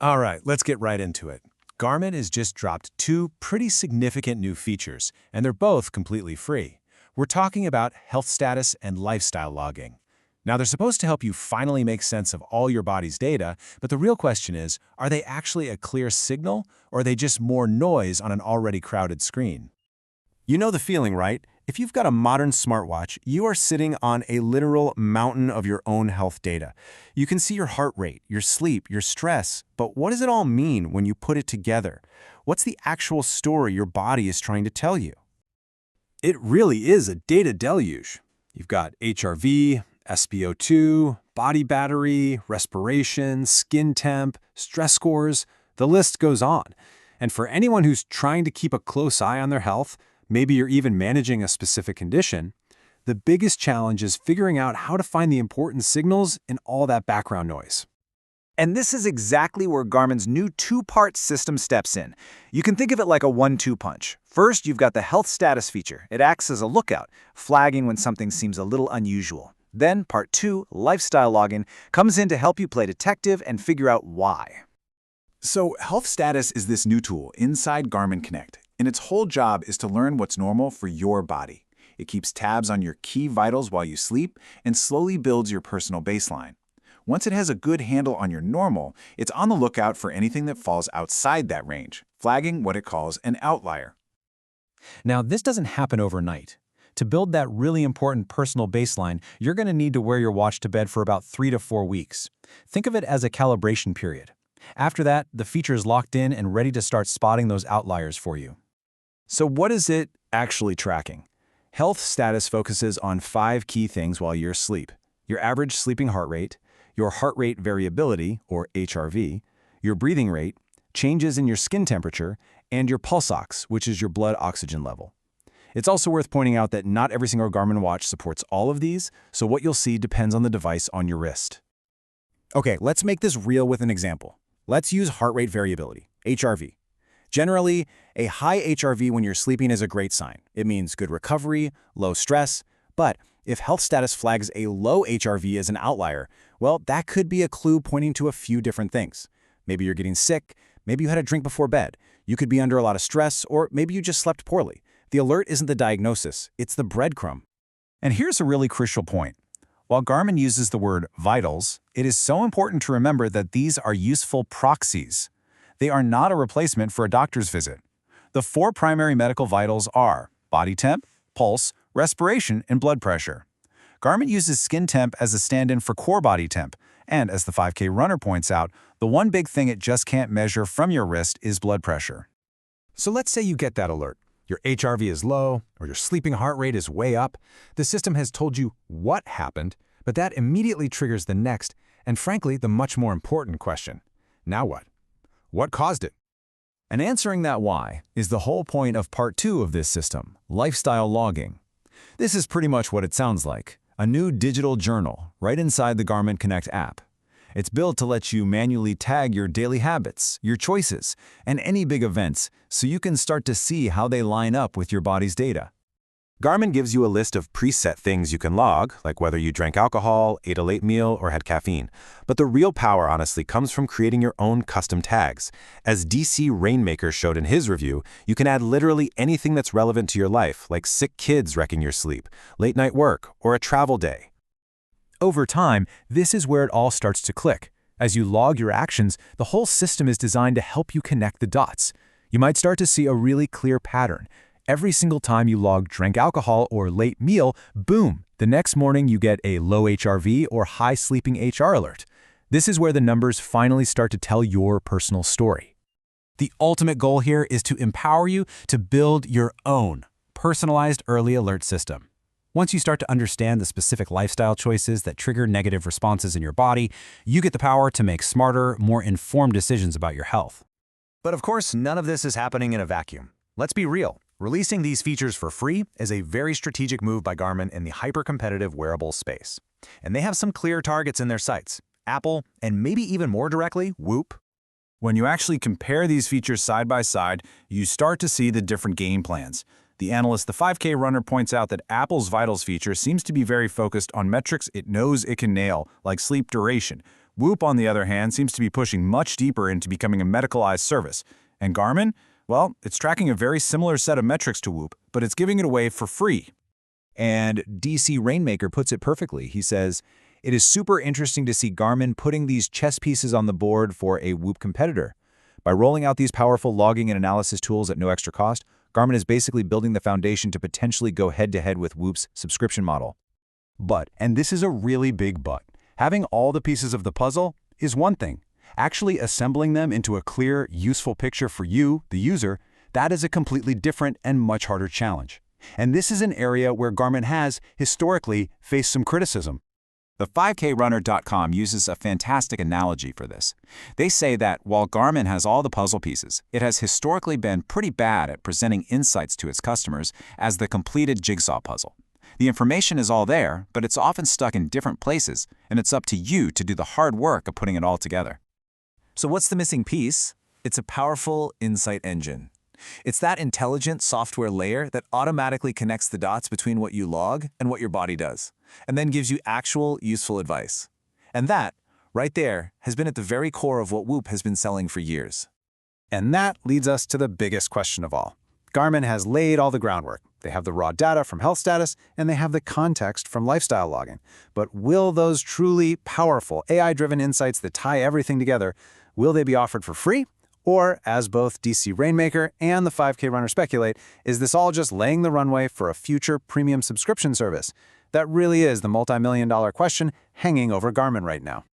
All right, let's get right into it. Garmin has just dropped two pretty significant new features, and they're both completely free. We're talking about health status and lifestyle logging. Now, they're supposed to help you finally make sense of all your body's data, but the real question is, are they actually a clear signal, or are they just more noise on an already crowded screen? You know the feeling, right? If you've got a modern smartwatch, you are sitting on a literal mountain of your own health data. You can see your heart rate, your sleep, your stress, but what does it all mean when you put it together? What's the actual story your body is trying to tell you? It really is a data deluge. You've got HRV, SpO2, body battery, respiration, skin temp, stress scores, the list goes on. And for anyone who's trying to keep a close eye on their health, maybe you're even managing a specific condition, the biggest challenge is figuring out how to find the important signals in all that background noise. And this is exactly where Garmin's new two-part system steps in. You can think of it like a 1-2 punch. First, you've got the health status feature. It acts as a lookout, flagging when something seems a little unusual. Then, part 2, lifestyle logging, comes in to help you play detective and figure out why. So, Health Status is this new tool inside Garmin Connect, and its whole job is to learn what's normal for your body. It keeps tabs on your key vitals while you sleep and slowly builds your personal baseline. Once it has a good handle on your normal, it's on the lookout for anything that falls outside that range, flagging what it calls an outlier. Now, this doesn't happen overnight. To build that really important personal baseline, you're going to need to wear your watch to bed for about 3 to 4 weeks. Think of it as a calibration period. After that, the feature is locked in and ready to start spotting those outliers for you. So what is it actually tracking? Health Status focuses on 5 key things while you're asleep: your average sleeping heart rate, your heart rate variability, or HRV, your breathing rate, changes in your skin temperature, and your pulse ox, which is your blood oxygen level. It's also worth pointing out that not every single Garmin watch supports all of these, so what you'll see depends on the device on your wrist. Okay, let's make this real with an example. Let's use heart rate variability, HRV. Generally, a high HRV when you're sleeping is a great sign. It means good recovery, low stress, but if health status flags a low HRV as an outlier, well, that could be a clue pointing to a few different things. Maybe you're getting sick, maybe you had a drink before bed, you could be under a lot of stress, or maybe you just slept poorly. The alert isn't the diagnosis, it's the breadcrumb. And here's a really crucial point. While Garmin uses the word vitals, it is so important to remember that these are useful proxies. They are not a replacement for a doctor's visit. The 4 primary medical vitals are body temp, pulse, respiration, and blood pressure. Garmin uses skin temp as a stand-in for core body temp, and as the 5K runner points out, the one big thing it just can't measure from your wrist is blood pressure. So let's say you get that alert. Your HRV is low, or your sleeping heart rate is way up. The system has told you what happened, but that immediately triggers the next, and frankly, the much more important question. Now what? What caused it? And answering that why is the whole point of part 2 of this system, lifestyle logging. This is pretty much what it sounds like, a new digital journal right inside the Garmin Connect app. It's built to let you manually tag your daily habits, your choices, and any big events so you can start to see how they line up with your body's data. Garmin gives you a list of preset things you can log, like whether you drank alcohol, ate a late meal, or had caffeine. But the real power, honestly, comes from creating your own custom tags. As DC Rainmaker showed in his review, you can add literally anything that's relevant to your life, like sick kids wrecking your sleep, late night work, or a travel day. Over time, this is where it all starts to click. As you log your actions, the whole system is designed to help you connect the dots. You might start to see a really clear pattern. Every single time you log drank alcohol or late meal, boom, the next morning you get a low HRV or high sleeping HR alert. This is where the numbers finally start to tell your personal story. The ultimate goal here is to empower you to build your own personalized early alert system. Once you start to understand the specific lifestyle choices that trigger negative responses in your body, you get the power to make smarter, more informed decisions about your health. But of course, none of this is happening in a vacuum. Let's be real. Releasing these features for free is a very strategic move by Garmin in the hyper-competitive wearable space. And they have some clear targets in their sights: Apple, and maybe even more directly, Whoop. When you actually compare these features side by side, you start to see the different game plans. The analyst, the 5K runner, points out that Apple's Vitals feature seems to be very focused on metrics it knows it can nail, like sleep duration, Whoop, on the other hand, seems to be pushing much deeper into becoming a medicalized service. And Garmin? Well, it's tracking a very similar set of metrics to Whoop, but it's giving it away for free. And DC Rainmaker puts it perfectly. He says, "It is super interesting to see Garmin putting these chess pieces on the board for a Whoop competitor. By rolling out these powerful logging and analysis tools at no extra cost, Garmin is basically building the foundation to potentially go head-to-head with Whoop's subscription model." But, and this is a really big but, having all the pieces of the puzzle is one thing. Actually assembling them into a clear, useful picture for you, the user, that is a completely different and much harder challenge. And this is an area where Garmin has, historically, faced some criticism. The 5krunner.com uses a fantastic analogy for this. They say that while Garmin has all the puzzle pieces, it has historically been pretty bad at presenting insights to its customers as the completed jigsaw puzzle. The information is all there, but it's often stuck in different places, and it's up to you to do the hard work of putting it all together. So what's the missing piece? It's a powerful insight engine. It's that intelligent software layer that automatically connects the dots between what you log and what your body does, and then gives you actual, useful advice. And that, right there, has been at the very core of what Whoop has been selling for years. And that leads us to the biggest question of all. Garmin has laid all the groundwork. They have the raw data from health status, and they have the context from lifestyle logging. But will those truly powerful AI-driven insights that tie everything together, will they be offered for free? Or, as both DC Rainmaker and the 5K Runner speculate, is this all just laying the runway for a future premium subscription service? That really is the multi-million-dollar question hanging over Garmin right now.